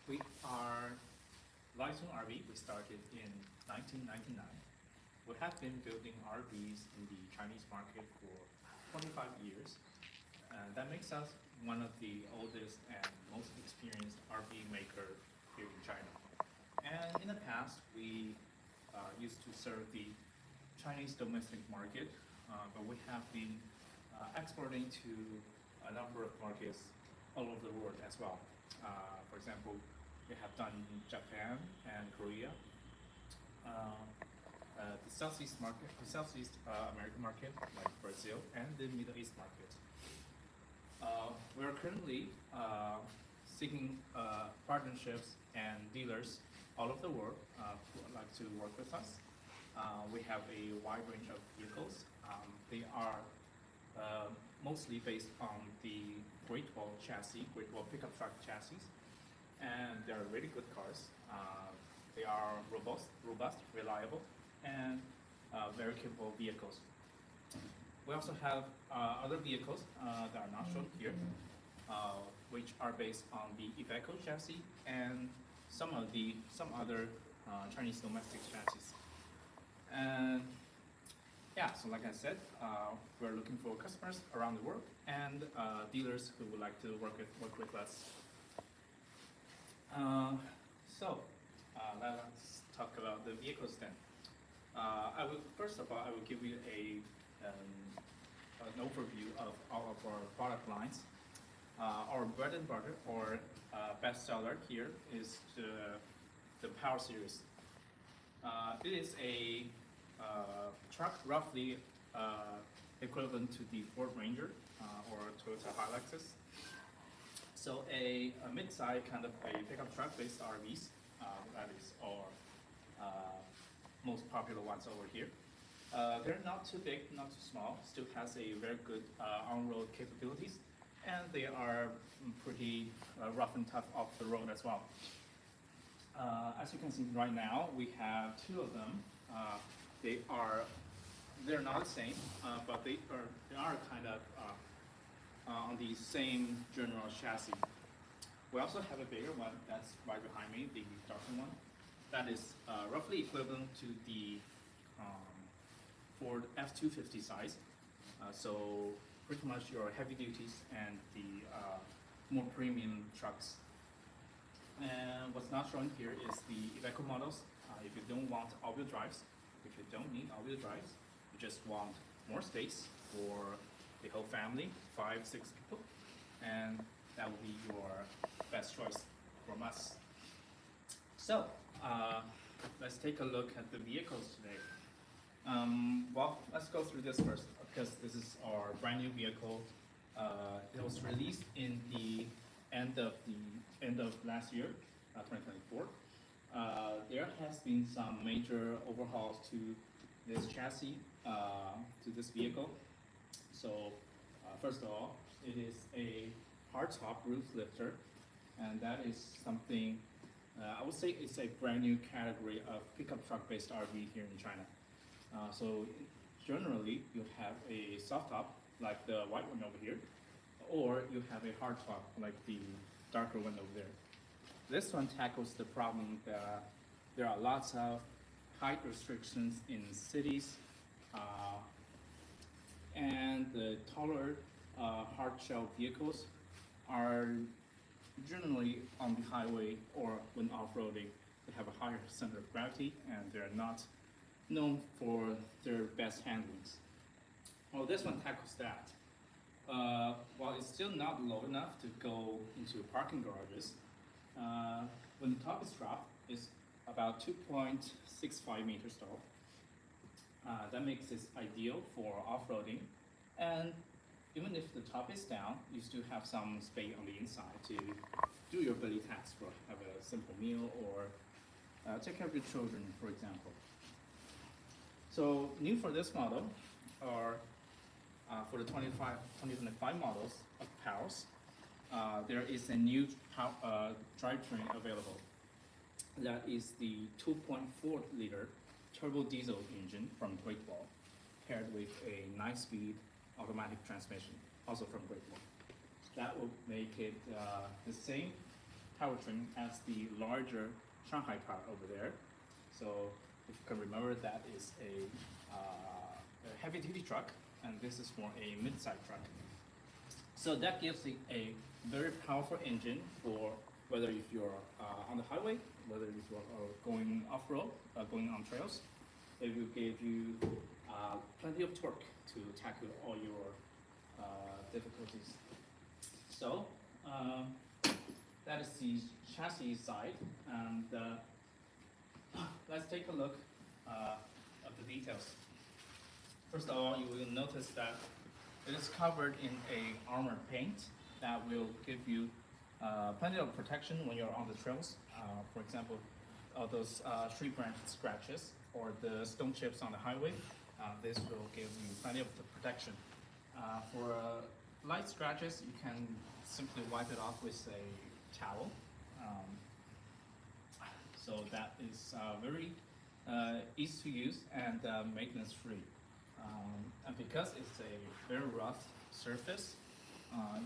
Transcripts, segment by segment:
We are Lighting RV. We started in 1999. We have been building RVs in the Chinese market for 25 years. That makes us one of the oldest and most experienced RV maker here in China. And in the past, we used to serve the Chinese domestic market, but we have been exporting to a number of markets all over the world as well. For example, we have done Japan and Korea, the Southeast market, the Southeast American market, like Brazil, and the Middle East market. We are currently seeking partnerships and dealers all over the world who would like to work with us. We have a wide range of vehicles. They are mostly based on the Great Wall chassis, Great Wall pickup truck chassis, and they're really good cars. They are robust, reliable, and very capable vehicles. We also have other vehicles that are not shown here, which are based on the Iveco chassis and some other Chinese domestic chassis. And yeah, so like I said, we're looking for customers around the world and dealers who would like to work with us. Let's talk about the vehicles then. First of all, I will give you an overview of all of our product lines. Our bread and butter or best seller here is the Power Series. It is a truck roughly equivalent to the Ford Ranger or Toyota Hilux. So a mid-size kind of a pickup truck-based RVs. That is our most popular ones over here. They're not too big, not too small. Still has a very good on-road capabilities, and they are pretty rough and tough off the road as well. As you can see right now, we have two of them. They're not the same, but they are kind of on the same general chassis. We also have a bigger one that's right behind me, the darker one. That is roughly equivalent to the Ford F-250 size. So pretty much your heavy duties and the more premium trucks. And what's not shown here is the Iveco models. If you don't want all-wheel drives, if you don't need all-wheel drives, you just want more space for the whole family, 5, 6 people, and that will be your best choice from us. So let's take a look at the vehicles today. Well, let's go through this first because this is our brand new vehicle. It was released in the end of last year, 2024. There has been some major overhauls to this chassis, to this vehicle. So first of all, it is a hardtop roof lifter, and that is something I would say it's a brand new category of pickup truck based RV here in China. So generally you have a soft top like the white one over here, or you have a hard top like the darker one over there. This one tackles the problem that there are lots of height restrictions in cities, and the taller hard shell vehicles are generally on the highway or when off-roading. They have a higher center of gravity and they're not known for their best handlings. Well, this one tackles that. While it's still not low enough to go into parking garages, when the top is dropped, it's about 2.65 meters tall. That makes it ideal for off-roading, and even if the top is down, you still have some space on the inside to do your daily tasks, or have a simple meal, or take care of your children, for example. So new for this model are for the 2025 models of Powers, there is a new drivetrain available. That is the 2.4 liter turbo diesel engine from Great Wall, paired with a 9-speed automatic transmission, also from Great Wall. That will make it the same powertrain as the larger Shanghai car over there. So if you can remember, that is a heavy-duty truck, and this is for a mid-size truck. So that gives it a very powerful engine for whether if you're on the highway, whether if you're going off-road, going on trails. It will give you plenty of torque to tackle all your difficulties. So that is the chassis side, and let's take a look of the details. First of all, you will notice that it is covered in a armored paint that will give you plenty of protection when you're on the trails. For example, all those tree branch scratches or the stone chips on the highway, this will give you plenty of the protection. For light scratches, you can simply wipe it off with a towel. So that is very easy to use and maintenance free. And because it's a very rough surface,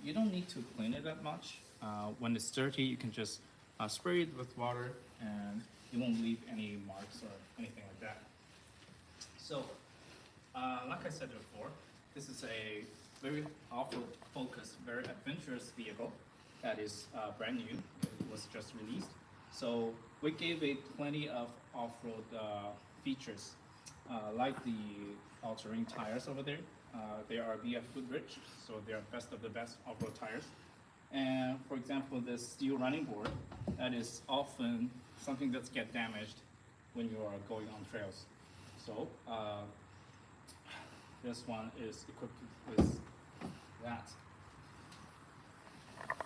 you don't need to clean it that much. When it's dirty, you can just spray it with water and you won't leave any marks or anything like that. So, like I said before, this is a very off-road focused, very adventurous vehicle that is brand new. It was just released. So we gave it plenty of off-road features, like the all-terrain tires over there. They are BF Goodrich, so they are best of the best off-road tires. And for example, the steel running board, that is often something that's get damaged when you are going on trails. So this one is equipped with that.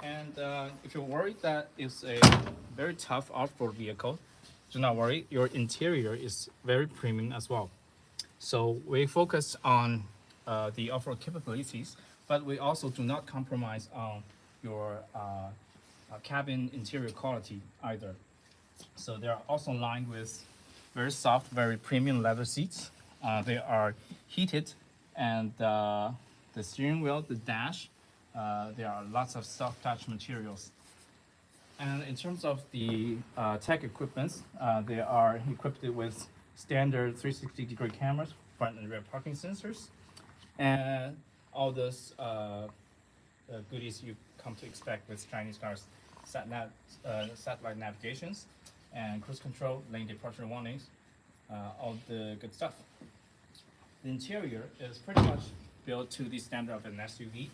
And if you're worried that it's a very tough off-road vehicle, do not worry, your interior is very premium as well. So we focus on the off-road capabilities, but we also do not compromise on your cabin interior quality either. So they are also lined with very soft, very premium leather seats. They are heated, and the steering wheel, the dash, there are lots of soft touch materials. And in terms of the tech equipment, they are equipped with standard 360-degree cameras, front and rear parking sensors, and all those goodies you come to expect with Chinese cars: satellite navigations and cruise control, lane departure warnings, all the good stuff. The interior is pretty much built to the standard of an SUV,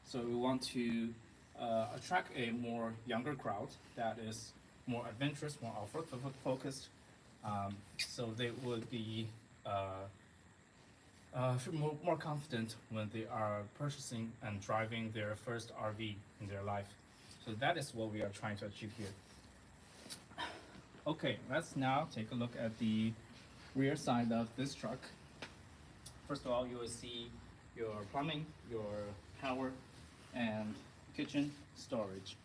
so we want to attract a more younger crowd that is more adventurous, more off-road focused. So they would be feel more confident when they are purchasing and driving their first RV in their life. So that is what we are trying to achieve here. Okay, let's now take a look at the rear side of this truck. First of all, you will see your plumbing, your power, and kitchen storage.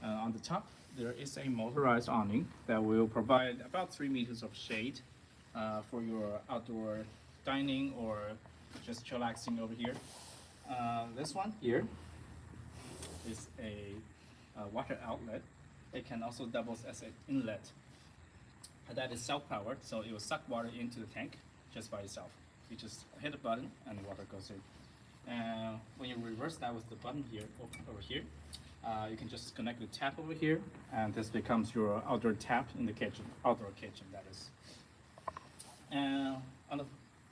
On the top, there is a motorized awning that will provide about 3 meters of shade for your outdoor dining or just chillaxing over here. This one here is a water outlet. It can also double as an inlet. That is self-powered, so it will suck water into the tank just by itself. You just hit a button and the water goes in. And when you reverse that with the button here, over here, you can just connect the tap over here, and this becomes your outdoor tap in the kitchen, outdoor kitchen that is. And on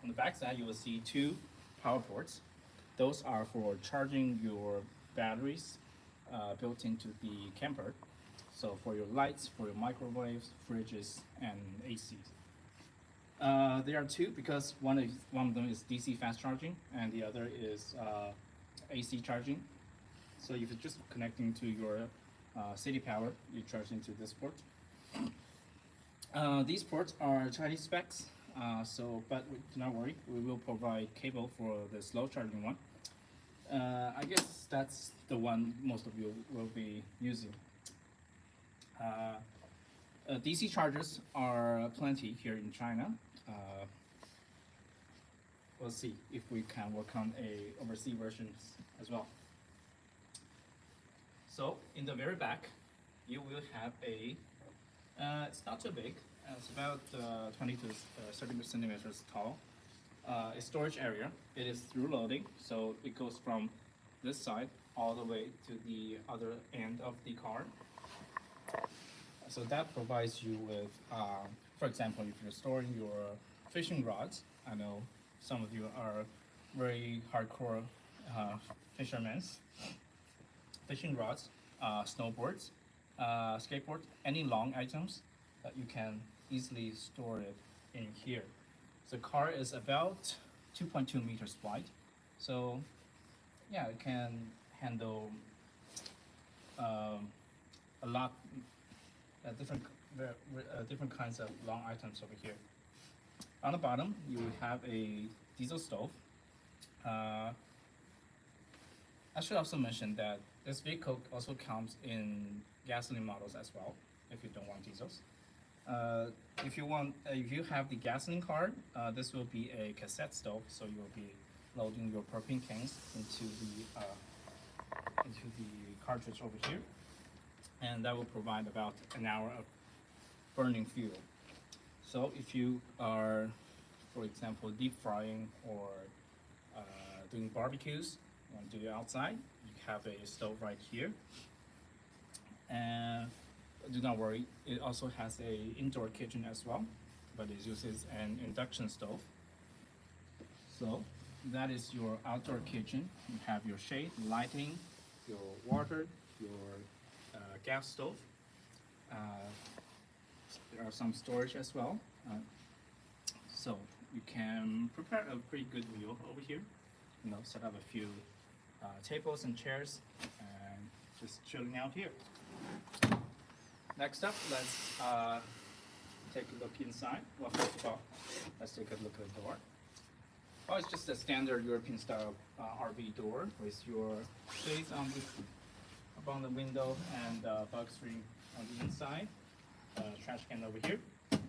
the back side, you will see 2 power ports. Those are for charging your batteries built into the camper. So for your lights, for your microwaves, fridges, and ACs. There are 2 because one of them is DC fast charging and the other is AC charging. So if you're just connecting to your city power, you charge into this port. These ports are Chinese specs, but do not worry, we will provide cable for the slow charging one. I guess that's the one most of you will be using. DC chargers are plenty here in China. We'll see if we can work on a overseas versions as well. So in the very back, you will have a, it's not too big, it's about 20 to 30 centimeters tall, a storage area. It is through loading, so it goes from this side all the way to the other end of the car. So that provides you with, for example, if you're storing your fishing rods, I know some of you are very hardcore fishermen, fishing rods, snowboards, skateboards, any long items that you can easily store it in here. The car is about 2.2 meters wide, so yeah, it can handle a lot, different kinds of long items over here. On the bottom, you will have a diesel stove. I should also mention that this vehicle also comes in gasoline models as well, if you don't want diesels. If you have the gasoline car, this will be a cassette stove, so you will be loading your propane cans into the cartridge over here, and that will provide about an hour of burning fuel. So if you are, for example, deep frying or doing barbecues, you want to do it outside, you have a stove right here. And do not worry, it also has a indoor kitchen as well, but it uses an induction stove. So that is your outdoor kitchen. You have your shade, lighting, your water, your gas stove. There are some storage as well. So you can prepare a pretty good meal over here. You know, set up a few tables and chairs and just chilling out here. Next up, let's take a look inside. Well, first of all, let's take a look at the door. Oh, it's just a standard European style RV door with your shades on up on the window and bug screen on the inside. Trash can over here. When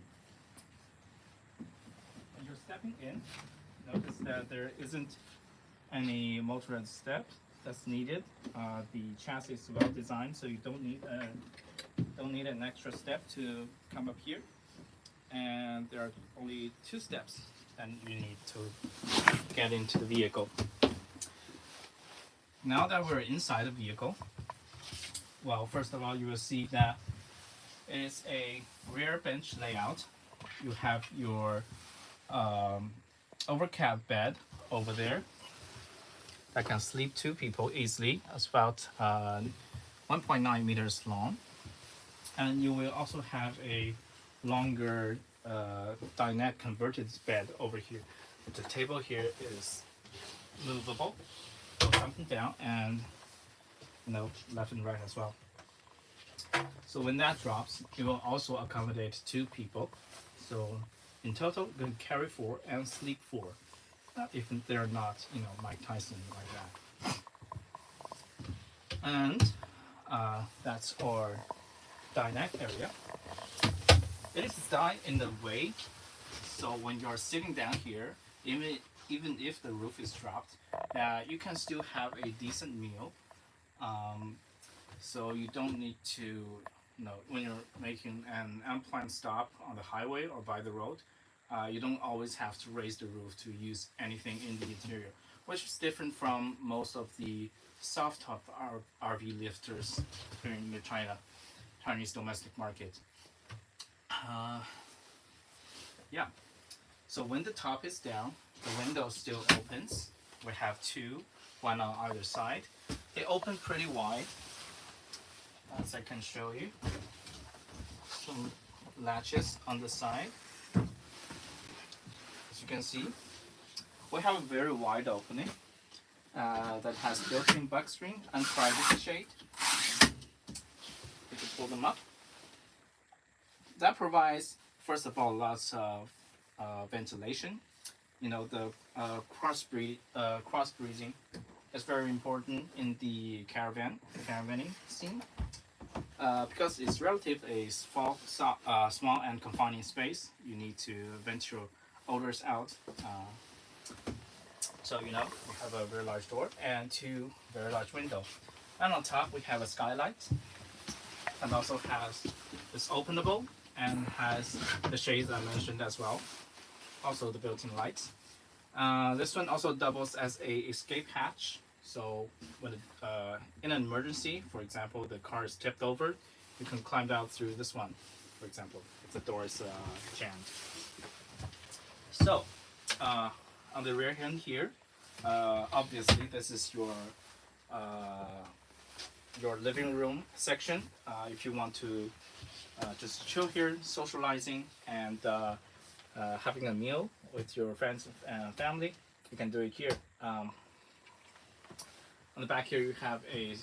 you're stepping in, notice that there isn't any motorized step that's needed. The chassis is well designed, so you don't need an extra step to come up here. And there are only 2 steps that you need to get into the vehicle. Now that we're inside the vehicle, well, first of all, you will see that it is a rear bench layout. You have your overcab bed over there that can sleep 2 people easily. It's about 1.9 meters long. And you will also have a longer dinette converted bed over here. The table here is movable, goes up and down, and left and right as well. So when that drops, it will also accommodate 2 people. So in total, you can carry 4 and sleep 4. If they're not, Mike Tyson like that. And that's our dinette area. It is designed in the way so when you're sitting down here, even if the roof is dropped, you can still have a decent meal. So you don't need to, when you're making an unplanned stop on the highway or by the road, you don't always have to raise the roof to use anything in the interior, which is different from most of the soft top RV lifters here in the Chinese domestic market. Yeah, so when the top is down, the window still opens. We have 2, one on either side. They open pretty wide, as I can show you. Some latches on the side. As you can see, we have a very wide opening that has built-in bug screen and privacy shade. You can pull them up. That provides, first of all, lots of ventilation. The cross breathing is very important in the caravanning scene because it's relatively a small and confining space. You need to vent your odors out. So we have a very large door and 2 very large windows. And on top we have a skylight. and also has this openable and has the shades I mentioned as well. Also the built-in lights. This one also doubles as a escape hatch. So when in an emergency, for example, the car is tipped over, you can climb out through this one, for example, if the door is jammed. So on the rear end here, obviously this is your living room section. If you want to just chill here, socializing, and having a meal with your friends and family, you can do it here. On the back here, you have a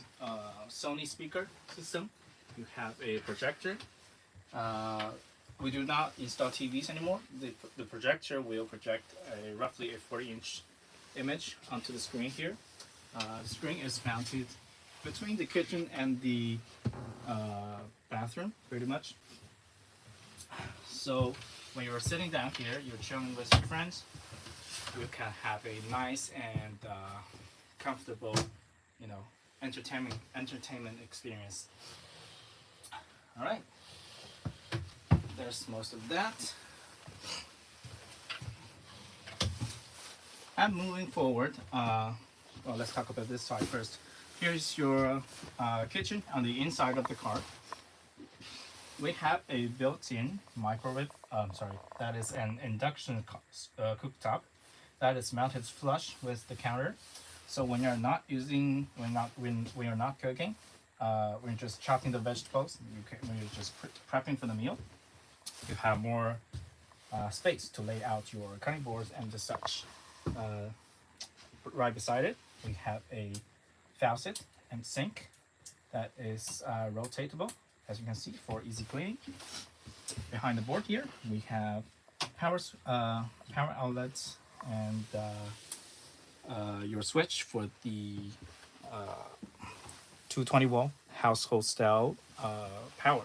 Sony speaker system. You have a projector. We do not install TVs anymore. The projector will project roughly a 40-inch image onto the screen here. The screen is mounted between the kitchen and the bathroom, pretty much. So when you're sitting down here, you're chilling with your friends, you can have a nice and comfortable, entertainment experience. All right, there's most of that. And moving forward, well, let's talk about this side first. Here's your kitchen on the inside of the car. We have a built-in microwave. That is an induction cooktop that is mounted flush with the counter. So when you're not using, when you're not cooking, when you're just chopping the vegetables, when you're just prepping for the meal, you have more space to lay out your cutting boards and the such. Right beside it, we have a faucet and sink that is rotatable, as you can see, for easy cleaning. Behind the board here, we have power outlets and your switch for the 220-volt household style power.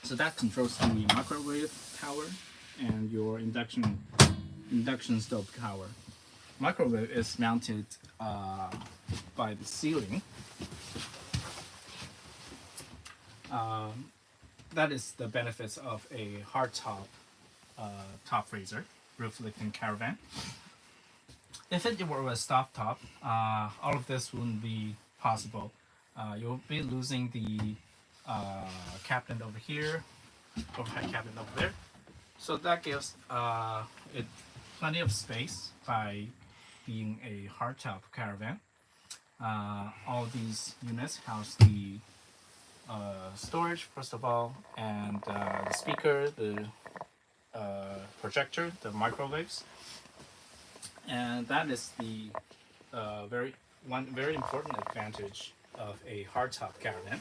So that controls the microwave power and your induction stove power. Microwave is mounted by the ceiling. That is the benefits of a hardtop top freezer, roof lifting caravan. If it were a stovetop, all of this wouldn't be possible. You'll be losing the cabinet over here, overhead cabinet over there. So that gives it plenty of space by being a hardtop caravan. All these units house the storage, first of all, and the speaker, the projector, the microwaves, and that is the one very important advantage of a hardtop caravan.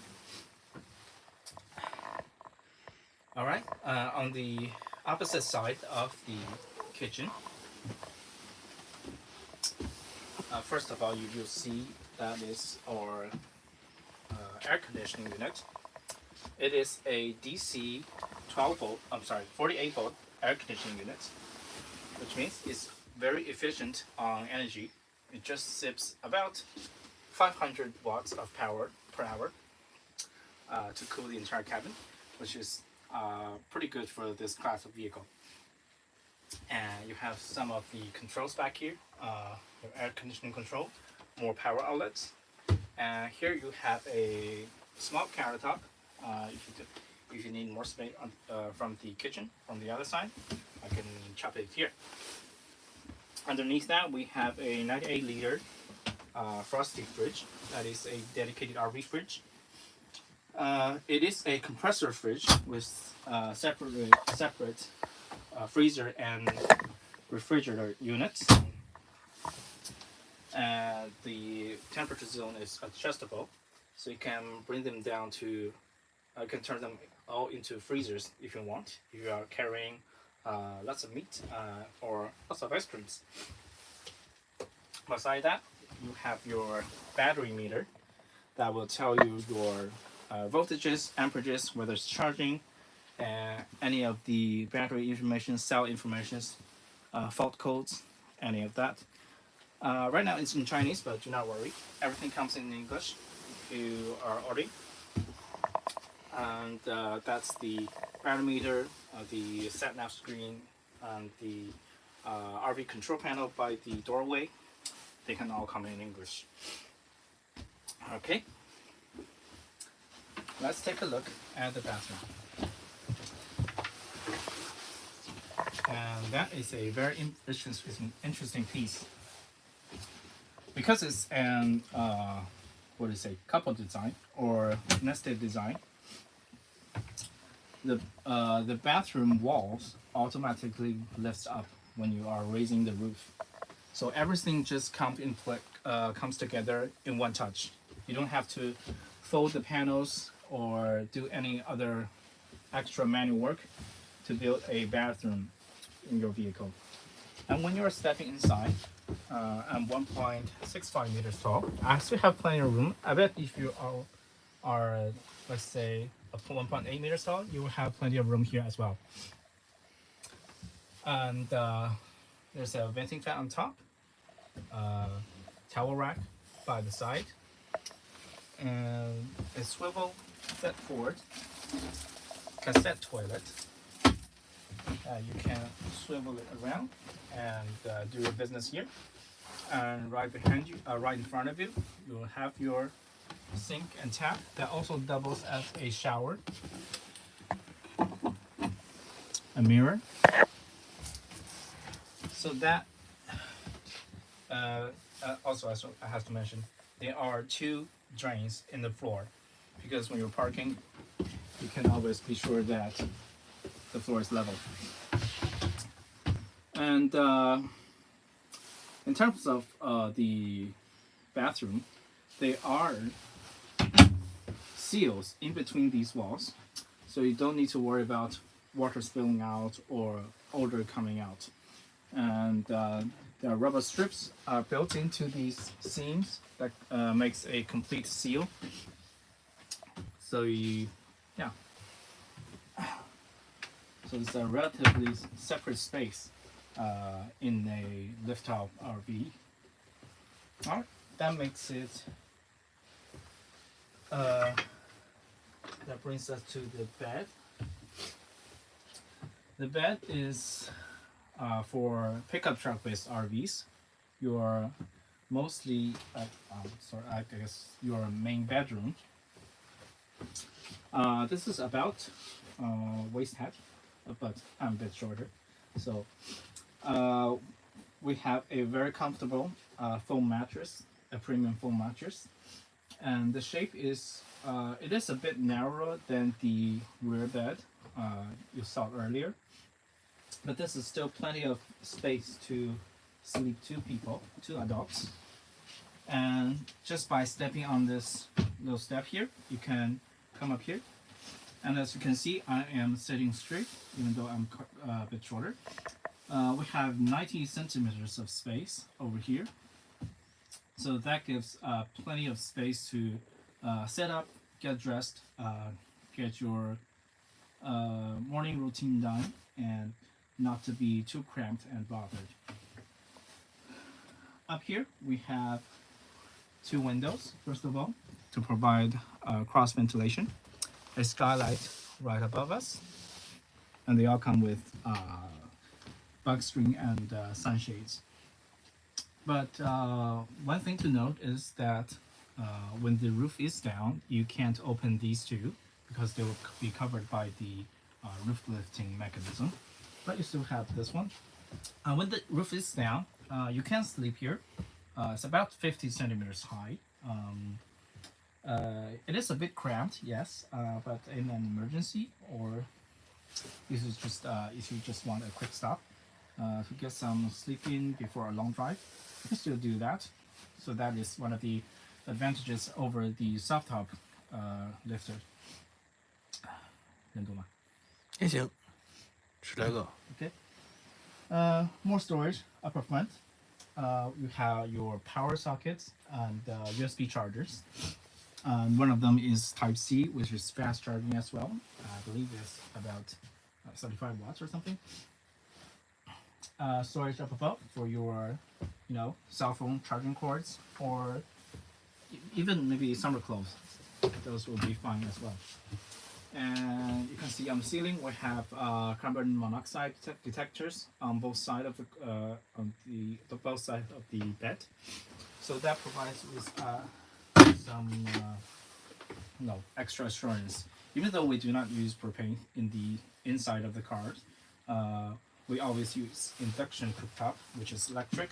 All right, on the opposite side of the kitchen, first of all, you'll see that is our air conditioning unit. It is a DC 48-volt air conditioning unit, which means it's very efficient on energy. It just sips about 500 watts of power per hour to cool the entire cabin, which is pretty good for this class of vehicle. And you have some of the controls back here, your air conditioning control, more power outlets. And here you have a small countertop. If you need more space from the kitchen, from the other side, I can chop it here. Underneath that, we have a 98-liter frosty fridge. That is a dedicated RV fridge. It is a compressor fridge with separate freezer and refrigerator units. And the temperature zone is adjustable, so you can bring them down to, you can turn them all into freezers if you want, if you are carrying lots of meat or lots of ice creams. Beside that, you have your battery meter that will tell you your voltages, amperages, whether it's charging, any of the battery information, cell information, fault codes, any of that. Right now it's in Chinese, but do not worry. Everything comes in English if you are ordering. and that's the barometer, the sat nav screen, and the RV control panel by the doorway. They can all come in English. Okay, let's take a look at the bathroom. And that is a very interesting piece because it's an what do you say, couple design or nested design. The bathroom walls automatically lifts up when you are raising the roof, so everything just comes together in one touch. You don't have to fold the panels or do any other extra manual work to build a bathroom in your vehicle. And when you're stepping inside, I'm 1.65 meters tall. I still have plenty of room. I bet if you are let's say 1.8 meters tall, you will have plenty of room here as well. And there's a venting fan on top, towel rack by the side, and a swivel set forward cassette toilet. You can swivel it around and do your business here. And right behind you, right in front of you, you will have your sink and tap that also doubles as a shower. A mirror. So that also I have to mention, there are 2 drains in the floor, because when you're parking, you can always be sure that the floor is level. And in terms of the bathroom, there are seals in between these walls, so you don't need to worry about water spilling out or odor coming out. And there are rubber strips built into these seams that makes a complete seal. So so it's a relatively separate space in a lift-top RV. All right, that makes it. That brings us to the bed. The bed is for pickup truck-based RVs. Your mostly, I guess your main bedroom. This is about waist height, but I'm a bit shorter. So we have a very comfortable foam mattress, a premium foam mattress, and the shape is it is a bit narrower than the rear bed you saw earlier, but this is still plenty of space to sleep 2 people, 2 adults. And just by stepping on this little step here, you can come up here. And as you can see, I am sitting straight, even though I'm a bit shorter. We have 90 centimeters of space over here. So that gives plenty of space to set up, get dressed, get your morning routine done, and not to be too cramped and bothered. Up here, we have 2 windows, first of all, to provide cross ventilation. A skylight right above us, and they all come with bug screen and sunshades. But one thing to note is that when the roof is down, you can't open these 2 because they will be covered by the roof lifting mechanism. But you still have this one. When the roof is down, you can sleep here. It's about 50 centimeters high. It is a bit cramped, yes, but in an emergency, or if you just want a quick stop to get some sleep in before a long drive, you can still do that. So that is one of the advantages over the soft top lifter. 认同吗？也行，10来个。 Okay. More storage upper front. You have your power sockets and USB chargers. One of them is Type C, which is fast charging as well. I believe it's about 75 watts or something. Storage up above for your, cell phone charging cords, or even maybe summer clothes. Those will be fine as well. And you can see on the ceiling we have carbon monoxide detectors on both sides of the both sides of the bed. So that provides with some extra assurance. Even though we do not use propane in the inside of the cars, we always use induction cooktop, which is electric.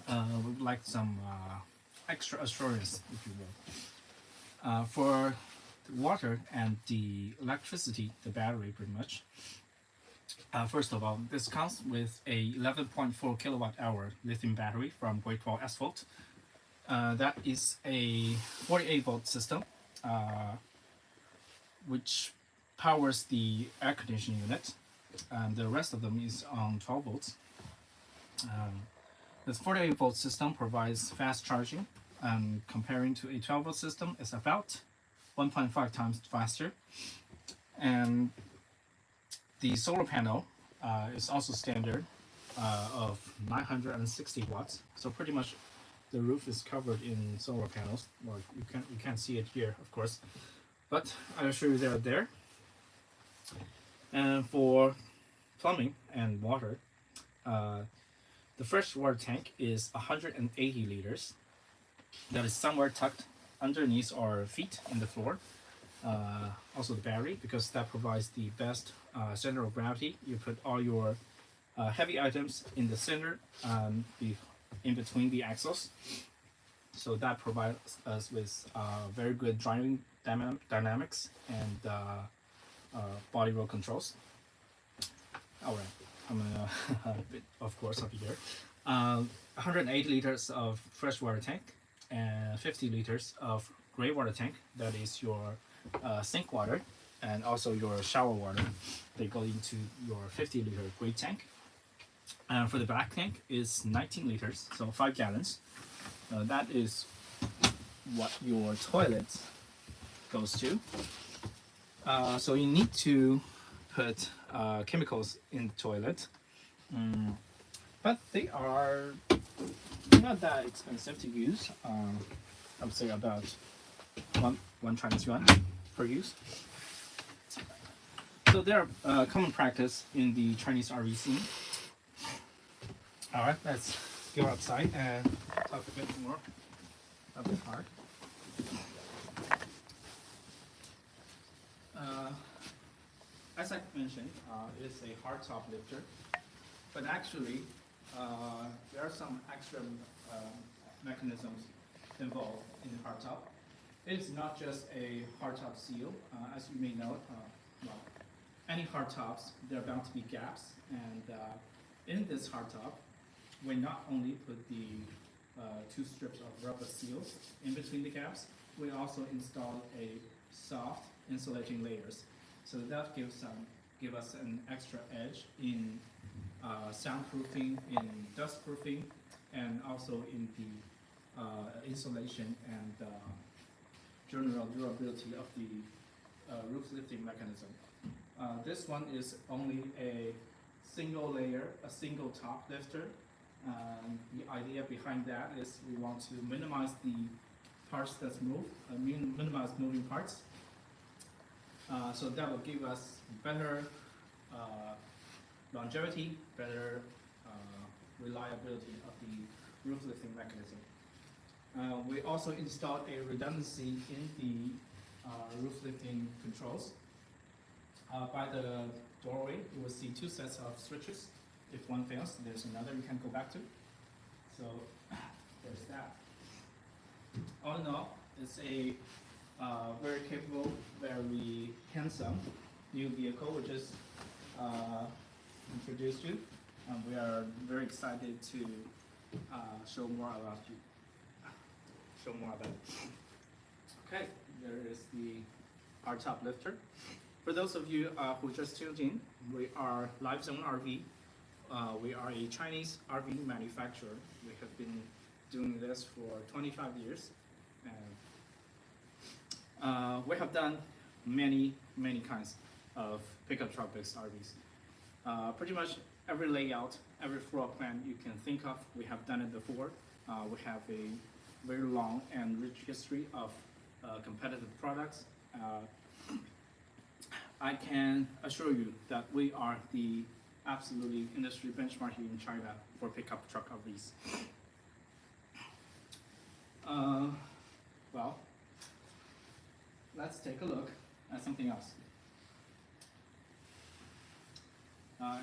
We would like some extra assurance, if you will. For the water and the electricity, the battery pretty much. First of all, this comes with a 11.4 kilowatt hour lithium battery from Great Wall Asphalt. That is a 48 volt system, which powers the air conditioning unit, and the rest of them is on 12 volts. This 48 volt system provides fast charging, and comparing to a 12 volt system, it's about 1.5 times faster. And the solar panel is also standard of 960 watts. So pretty much the roof is covered in solar panels. Well, you can't see it here, of course, but I'll show you they're there. And for plumbing and water, the fresh water tank is 180 liters. That is somewhere tucked underneath our feet in the floor. Also the battery, because that provides the best center of gravity. You put all your heavy items in the center, in between the axles. So that provides us with very good driving dynamics and body roll controls. All right, I'm gonna bit of course up here. 108 liters of fresh water tank and 50 liters of gray water tank. That is your sink water and also your shower water. They go into your 50 liter gray tank. And for the black tank is 19 liters, so 5 gallons. That is what your toilet goes to. So you need to put chemicals in the toilet, but they are not that expensive to use. I would say about one Chinese yuan per use. So they're common practice in the Chinese RV scene. All right, let's go outside and talk a bit more about the car. As I mentioned, it is a hardtop lifter, but actually there are some extra mechanisms involved in the hardtop. It is not just a hardtop seal. As you may know, well, any hardtops, there are bound to be gaps, and in this hardtop, we not only put the 2 strips of rubber seals in between the gaps, we also install a soft insulating layers. So that give us an extra edge in soundproofing, in dustproofing, and also in the insulation and general durability of the roof lifting mechanism. This one is only a single layer, a single top lifter. The idea behind that is we want to minimize the parts that's moved, minimize moving parts. So that will give us better longevity, better reliability of the roof lifting mechanism. We also installed a redundancy in the roof lifting controls. By the doorway, you will see 2 sets of switches. If one fails, there's another you can go back to. So there's that. All in all, it's a very capable, very handsome new vehicle we just introduced you. We are very excited to show more about it. Okay, there is the hardtop lifter. For those of you who just tuned in, we are LiveZone RV. We are a Chinese RV manufacturer. We have been doing this for 25 years. And we have done many kinds of pickup truck-based RVs. Pretty much every layout, every floor plan you can think of, we have done it before. We have a very long and rich history of competitive products. I can assure you that we are the absolutely industry benchmark here in China for pickup truck RVs. Well, let's take a look at something else.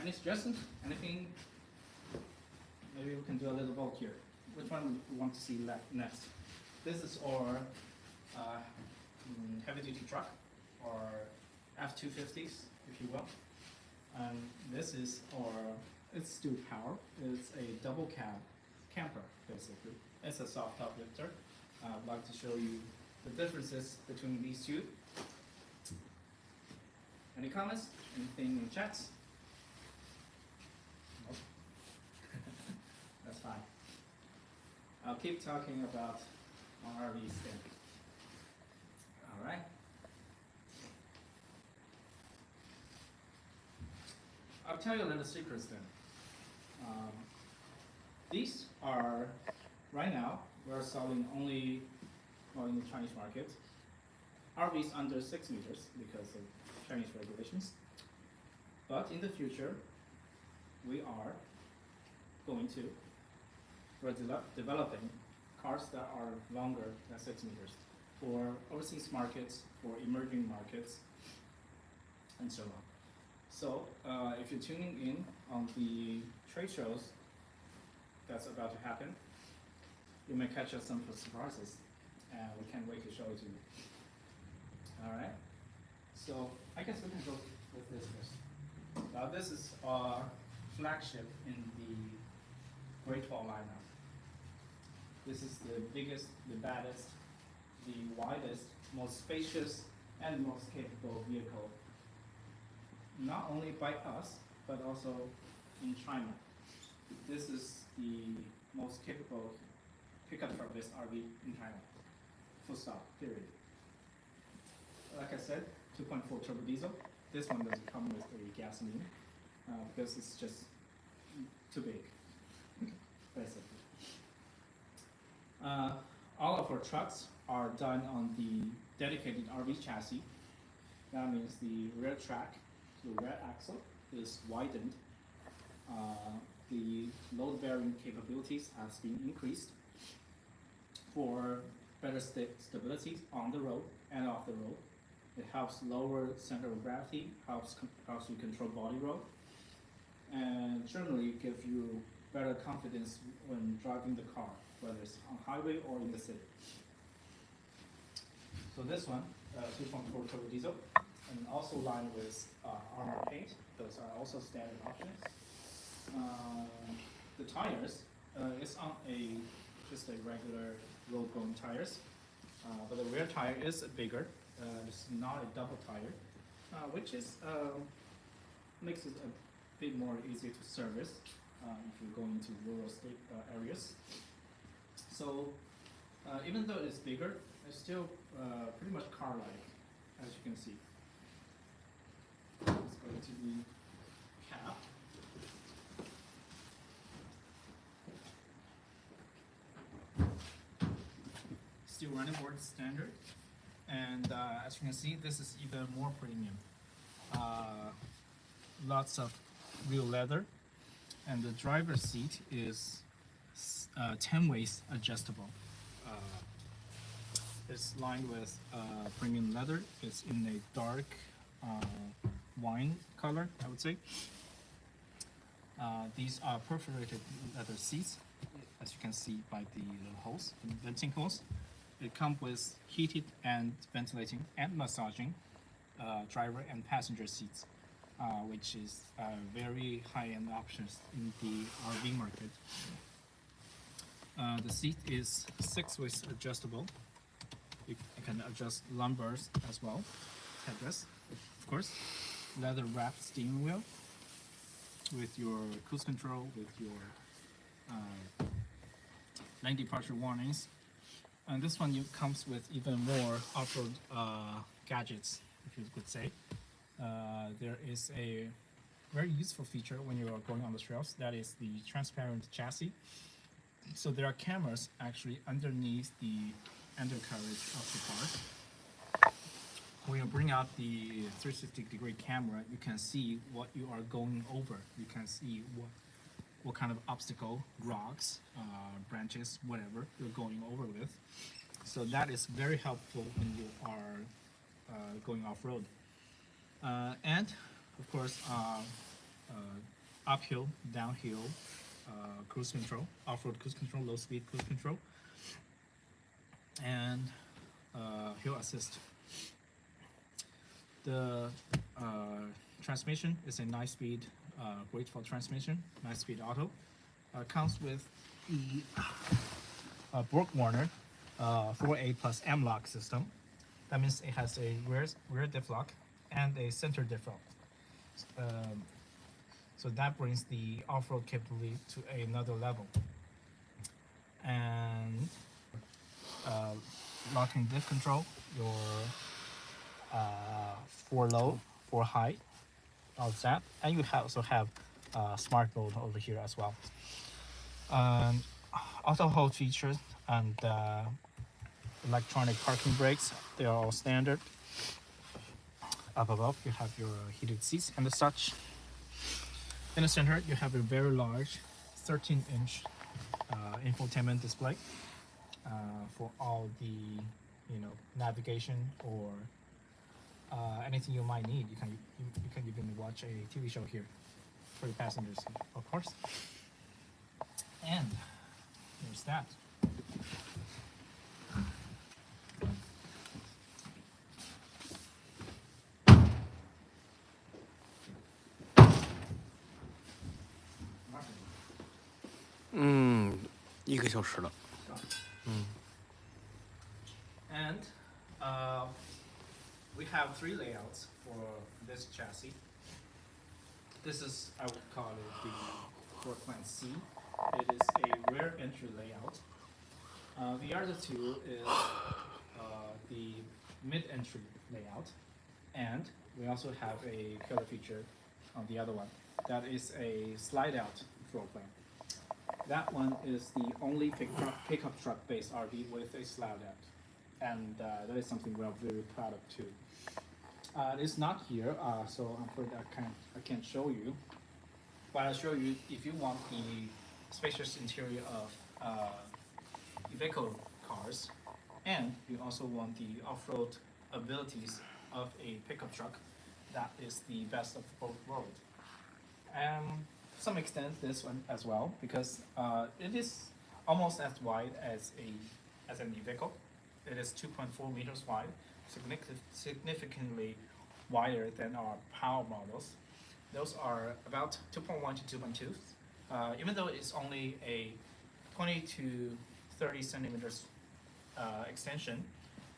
Any suggestions? Anything? Maybe we can do a little vote here. Which one would you want to see next? This is our heavy-duty truck, or F-250s, if you will. And this is our, it's still power. It's a double cab camper, basically. It's a soft top lifter. I'd like to show you the differences between these two. Any comments? Anything in chats? Nope. That's fine. I'll keep talking about our RVs then. All right. I'll tell you a little secrets then. These are, right now, we're selling only, well, in the Chinese market, RVs under 6 meters because of Chinese regulations. But in the future, we are going to, we're developing cars that are longer than 6 meters for overseas markets, for emerging markets, and so on. So if you're tuning in on the trade shows that's about to happen, you may catch us some surprises, and we can't wait to show it to you. All right. So I guess we can go with this first. Now this is our flagship in the Great Wall lineup. This is the biggest, the baddest, the widest, most spacious, and most capable vehicle, not only by us, but also in China. This is the most capable pickup truck-based RV in China. Full stop, period. Like I said, 2.4 turbo diesel. This one doesn't come with a gasoline because it's just too big, basically. All of our trucks are done on the dedicated RV chassis. That means the rear track, the rear axle is widened. The load-bearing capabilities has been increased for better stability on the road and off the road. It helps lower center of gravity, helps you control body roll, and generally give you better confidence when driving the car, whether it's on highway or in the city. So this one, 2.4 turbo diesel, and also lined with armor paint. Those are also standard options. The tires, it's on just a regular road-going tires, but the rear tire is bigger. It's not a double tire, which is makes it a bit more easier to service if you're going into rural state areas. So even though it's bigger, it's still pretty much car-like, as you can see. Let's go to the cab. Still running board standard, and as you can see, this is even more premium. Lots of real leather, and the driver's seat is 10 ways adjustable. It's lined with premium leather. It's in a dark wine color, I would say. These are perforated leather seats, as you can see by the little holes, the venting holes. It comes with heated and ventilating and massaging driver and passenger seats, which is very high-end options in the RV market. The seat is 6 ways adjustable. You can adjust lumbars as well, headrest, of course. Leather wrapped steering wheel with your cruise control, with your lane departure warnings. And this one comes with even more off-road gadgets, if you could say. There is a very useful feature when you are going on the trails. That is the transparent chassis. So there are cameras actually underneath the undercarriage of the car. when you bring out the 360-degree camera, you can see what you are going over. You can see what kind of obstacle, rocks, branches, whatever you're going over with. So that is very helpful when you are going off-road. And of course, uphill, downhill, cruise control, off-road cruise control, low-speed cruise control, and hill assist. The transmission is a 9-speed, grateful transmission, 9-speed auto. Comes with the Borg-Warner 4A plus M-lock system. That means it has a rear diff lock and a center diff lock. So that brings the off-road capability to another level. And locking diff control, your for low, for high, all that, and you also have smart mode over here as well. Auto hold features and electronic parking brakes, they are all standard. Up above, you have your heated seats and such. In the center, you have a very large 13-inch infotainment display for all the navigation or anything you might need. You can even watch a TV show here for the passengers, of course. And there's that.1个小时了。 And we have 3 layouts for this chassis. This is, I would call it the floor plan C. It is a rear entry layout. The other 2 is the mid-entry layout. And we also have a killer feature on the other one. That is a slide-out floor plan. That one is the only pickup truck based RV with a slide-out. And that is something we are very proud of too. It's not here, so I'm afraid I can't show you. But I'll show you if you want the spacious interior of Iveco cars, and you also want the off-road abilities of a pickup truck. That is the best of both worlds. And to some extent, this one as well, because it is almost as wide as an Iveco. It is 2.4 meters wide, significantly wider than our power models. Those are about 2.1 to 2.2. Even though it's only a 20 to 30 centimeters extension,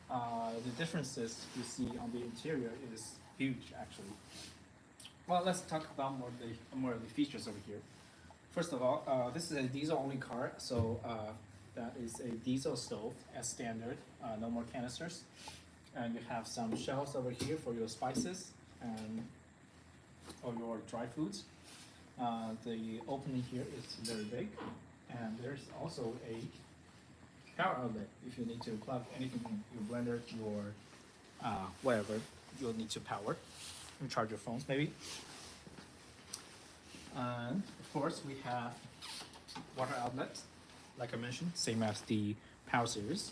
the differences you see on the interior is huge, actually. Well, let's talk about more of the features over here. First of all, this is a diesel-only car, so that is a diesel stove as standard, no more canisters. And you have some shelves over here for your spices and or your dry foods. The opening here is very big, and there's also a power outlet if you need to plug anything in, your blender, your whatever you'll need to power. You charge your phones maybe. And of course we have water outlet, like I mentioned, same as the Power Series.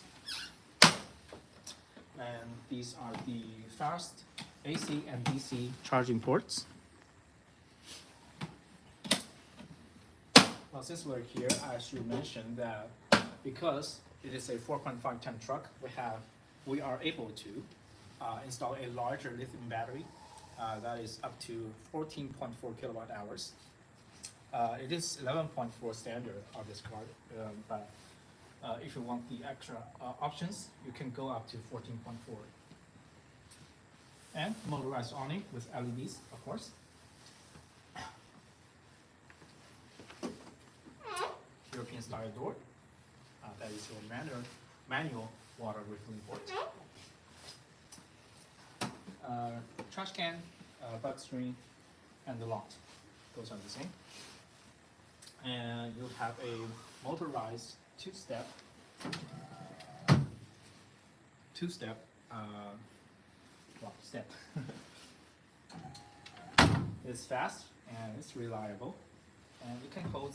And these are the fast AC and DC charging ports. Well, since we're here, I should mention that because it is a 4.5-ton truck, we are able to install a larger lithium battery that is up to 14.4 kilowatt hours. It is 11.4 standard on this car, but if you want the extra options, you can go up to 14.4. And motorized awning with LEDs, of course. European style door. That is your manual water refilling port. Trash can, bug screen, and the lot. Those are the same. And you have a motorized two-step well, step. It's fast and it's reliable, and it can hold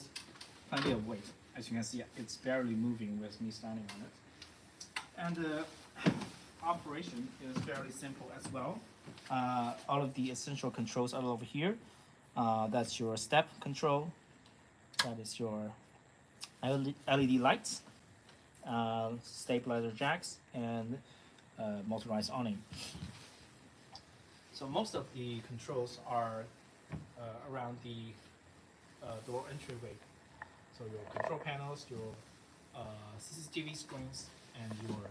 plenty of weight. As you can see, it's barely moving with me standing on it. And the operation is fairly simple as well. All of the essential controls are over here. That's your step control. That is your LED lights, stabilizer jacks, and motorized awning. So most of the controls are around the door entryway. So your control panels, your CCTV screens, and your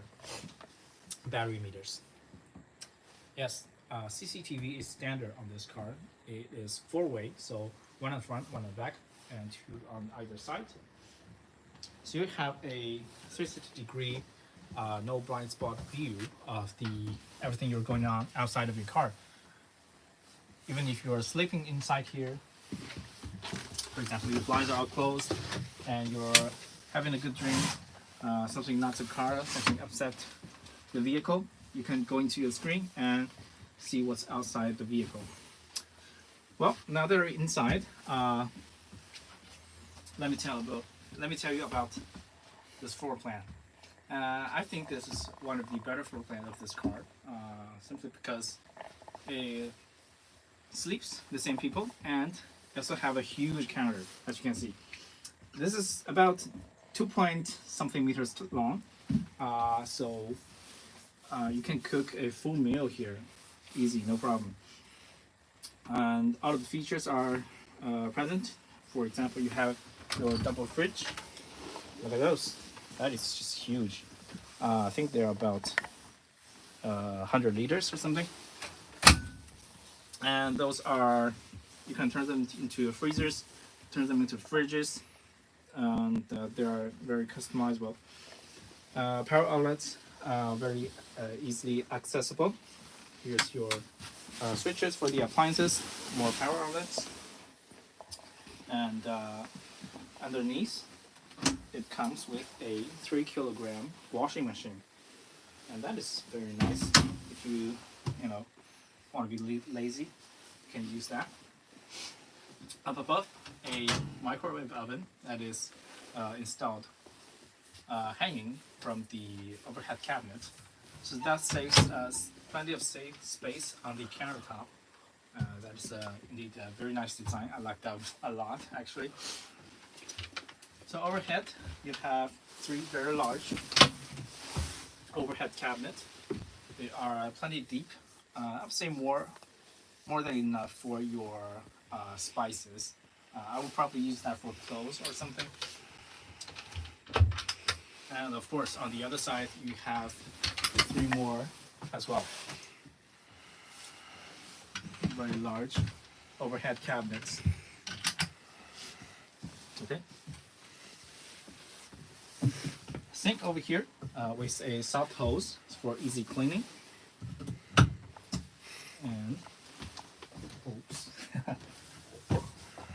battery meters. Yes, CCTV is standard on this car. It is 4-way, so one on front, one on back, and 2 on either side. So you have a 360-degree no blind spot view of everything you're going on outside of your car. Even if you're sleeping inside here, for example, your blinds are all closed and you're having a good dream, something knocks the car, something upset the vehicle, you can go into your screen and see what's outside the vehicle. Well, now that we're inside, let me tell you about this floor plan. I think this is one of the better floor plans of this car, simply because it sleeps the same people and also have a huge counter, as you can see. This is about 2-point-something meters long, so you can cook a full meal here, easy, no problem. And all of the features are present. For example, you have your double fridge. Look at those. That is just huge. I think they're about 100 liters or something. And those are, you can turn them into your freezers, turn them into fridges, and they are very customizable. Power outlets, very easily accessible. Here's your switches for the appliances, more power outlets, and underneath it comes with a 3-kilogram washing machine, and that is very nice. If you want to be lazy, you can use that. Up above, a microwave oven that is installed hanging from the overhead cabinet, so that saves plenty of safe space on the countertop. That is indeed a very nice design. I like that a lot, actually. So overhead, you have 3 very large overhead cabinets. They are plenty deep. I would say more than enough for your spices. I would probably use that for clothes or something. And of course, on the other side, you have 3 more as well. Very large overhead cabinets. Okay. Sink over here with a soft hose for easy cleaning. And oops.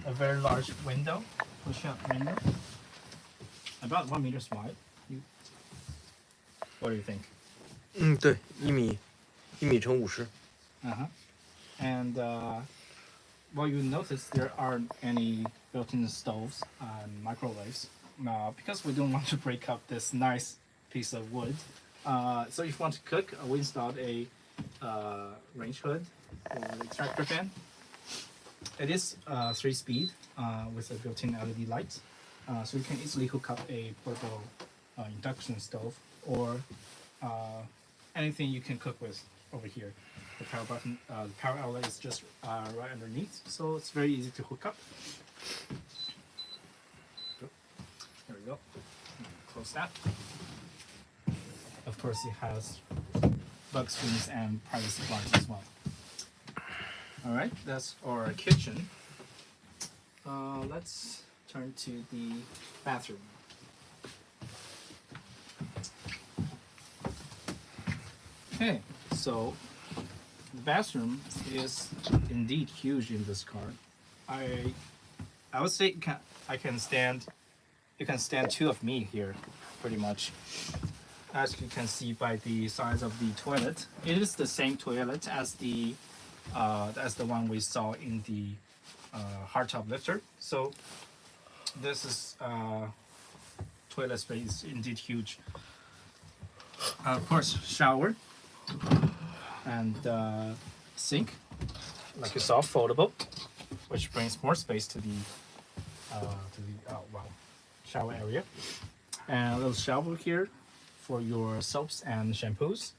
A very large window, push-up window, about 1 meter wide. What do you think? 对，1米乘50。 And well, you notice there aren't any built-in stoves and microwaves because we don't want to break up this nice piece of wood. So if you want to cook, we installed a range hood or extractor fan. It is 3-speed with a built-in LED light, so you can easily hook up a portable induction stove or anything you can cook with over here. The power button, the power outlet is just right underneath, so it's very easy to hook up. There we go. Close that. Of course, it has bug screens and privacy bars as well. All right, that's our kitchen. Let's turn to the bathroom. Okay, so the bathroom is indeed huge in this car. I would say you can stand 2 of me here, pretty much. as you can see by the size of the toilet, it is the same toilet as the one we saw in the hardtop lifter. So this is toilet space indeed huge. Of course, shower and sink, like you saw, foldable, which brings more space to the shower area. And a little shower here for your soaps and shampoos.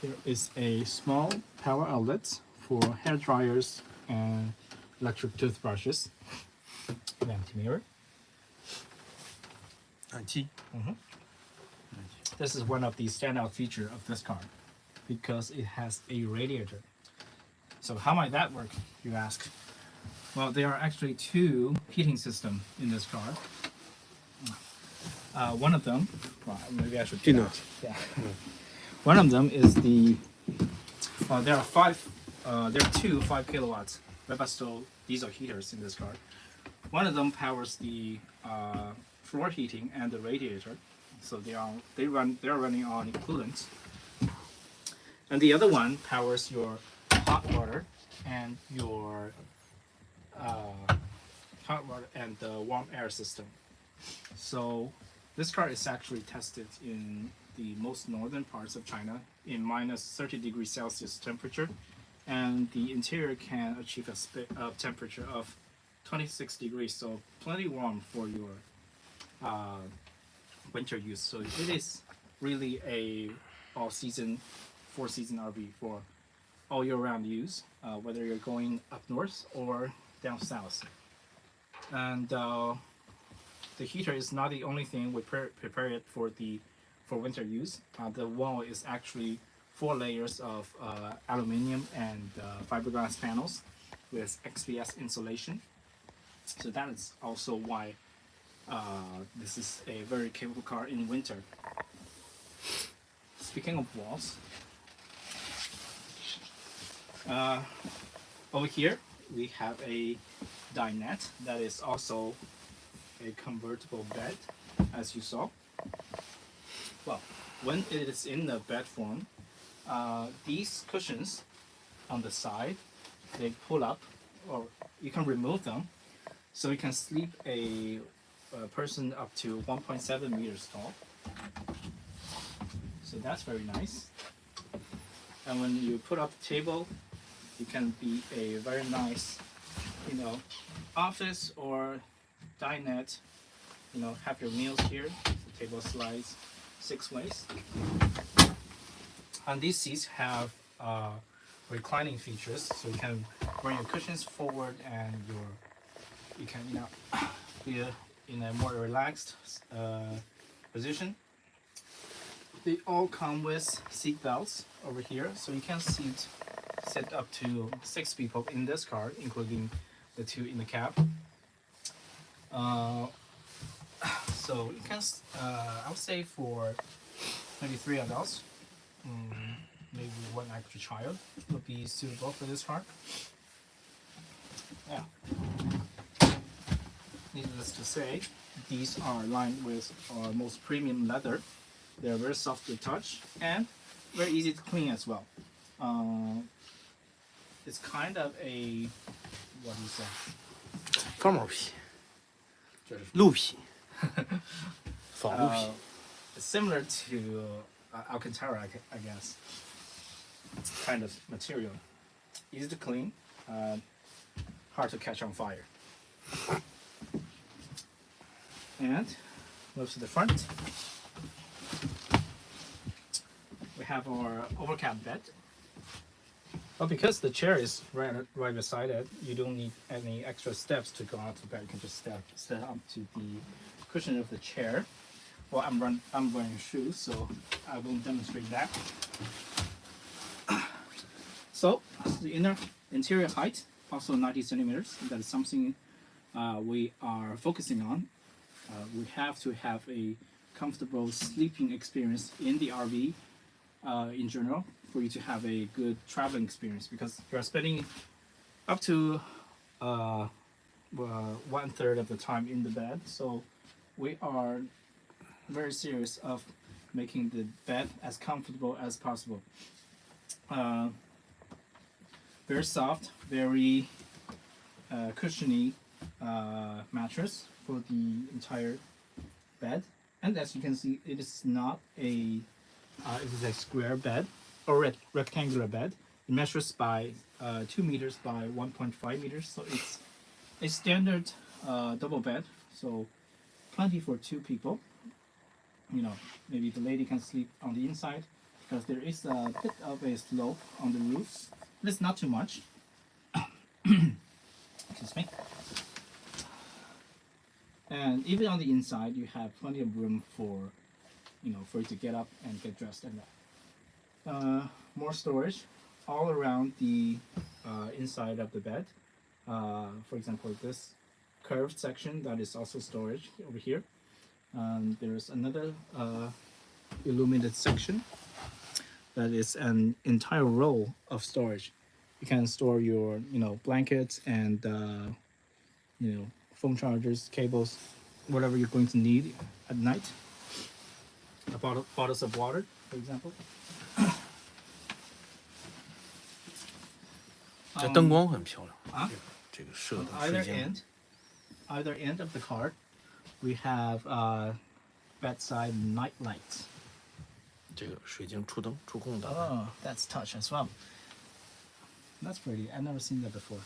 There is a small power outlet for hair dryers and electric toothbrushes. An empty mirror. 暖气。 This is one of the standout features of this car because it has a radiator. So how might that work, you ask? Well, there are actually two heating systems in this car. One of them, well, maybe I should do that. Yeah. One of them is the. There are two 5 kilowatts Webasto diesel heaters in this car. One of them powers the floor heating and the radiator, so they are running on coolant. And the other one powers your hot water and your the warm air system. So this car is actually tested in the most northern parts of China in minus 30 degrees Celsius temperature, and the interior can achieve a temperature of 26 degrees, so plenty warm for your winter use. So it is really a all-season, 4-season RV for all year-round use, whether you're going up north or down south. And the heater is not the only thing we prepare it for winter use. The wall is actually 4 layers of aluminum and fiberglass panels with XPS insulation. So that is also why this is a very capable car in winter. Speaking of walls, over here we have a dinette that is also a convertible bed, as you saw. Well, when it is in the bed form, these cushions on the side, they pull up, or you can remove them, so you can sleep a person up to 1.7 meters tall. So that's very nice. And when you put up the table, it can be a very nice, office or dinette. Have your meals here. The table slides 6 ways. And these seats have reclining features, so you can bring your cushions forward and you can be in a more relaxed position. They all come with seat belts over here, so you can sit up to 6 people in this car, including the 2 in the cab. So you can, I would say for maybe 3 adults, maybe 1 extra child would be suitable for this car. Yeah. Needless to say, these are lined with our most premium leather. They're very soft to touch and very easy to clean as well. It's kind of a, what do you say? 钢毛皮，鹿皮，仿鹿皮。 Similar to Alcantara, I guess. Kind of material. Easy to clean, hard to catch on fire. And move to the front. We have our overcap bed. Well, because the chair is right beside it, you don't need any extra steps to go out to bed. You can just step up to the cushion of the chair. Well, I'm wearing shoes, so I won't demonstrate that. So the interior height, also 90 centimeters. That is something we are focusing on. We have to have a comfortable sleeping experience in the RV in general for you to have a good traveling experience, because you're spending up to 1/3 of the time in the bed. So we are very serious of making the bed as comfortable as possible. Very soft, very cushiony mattress for the entire bed. And as you can see, it is not a it is a square bed or rectangular bed. It measures by 2 meters by 1.5 meters, so it's a standard double bed. So plenty for 2 people. You know, maybe the lady can sleep on the inside because there is a bit of a slope on the roof, but it's not too much. Excuse me. And even on the inside, you have plenty of room for, you know, for you to get up and get dressed and that. More storage all around the inside of the bed. For example, this curved section, that is also storage over here. There's another illuminated section that is an entire row of storage. You can store your, you know, blankets and you know, phone chargers, cables, whatever you're going to need at night. Bottles of water, for example. 这灯光很漂亮啊，这个射 On 的水晶。 either end of the car, we have bedside night lights. 这个水晶触灯触控的。 Oh, that's touch as well. That's pretty. I've never seen that before.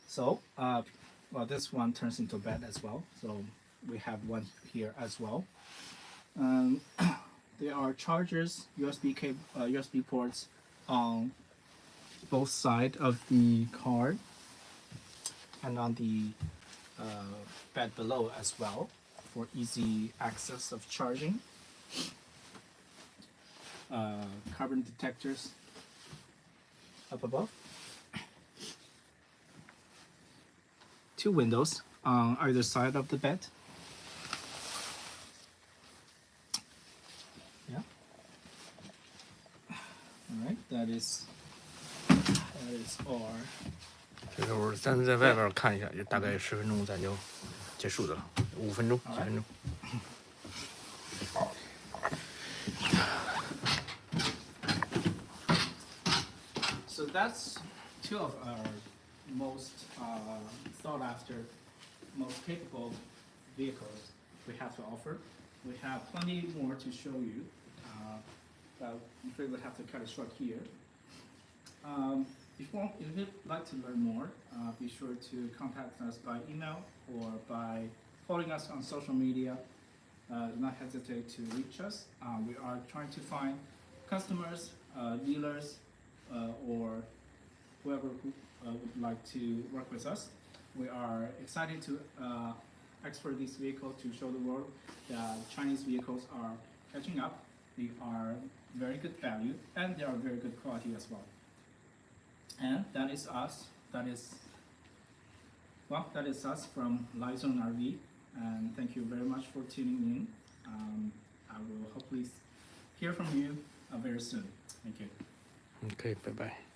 So, well, this one turns into a bed as well. So we have one here as well. There are chargers, USB ports on both sides of the car and on the bed below as well for easy access of charging. Carbon detectors up above. 2 windows on either side of the bed. Yeah. All right, that is all. 这个我咱在外边看一下，就大概10分钟咱就结束的了，5分钟、10分钟。 So that's 2 of our most sought after, most capable vehicles we have to offer. We have plenty more to show you, but I'm afraid we'll have to cut it short here. If you'd like to learn more, be sure to contact us by email or by following us on social media. Do not hesitate to reach us. We are trying to find customers, dealers, or whoever who would like to work with us. We are excited to export these vehicles to show the world that Chinese vehicles are catching up. They are very good value and they are very good quality as well. And that is us. That is us from Lizone RV. And thank you very much for tuning in. I will hopefully hear from you very soon. Thank you. OK，拜拜。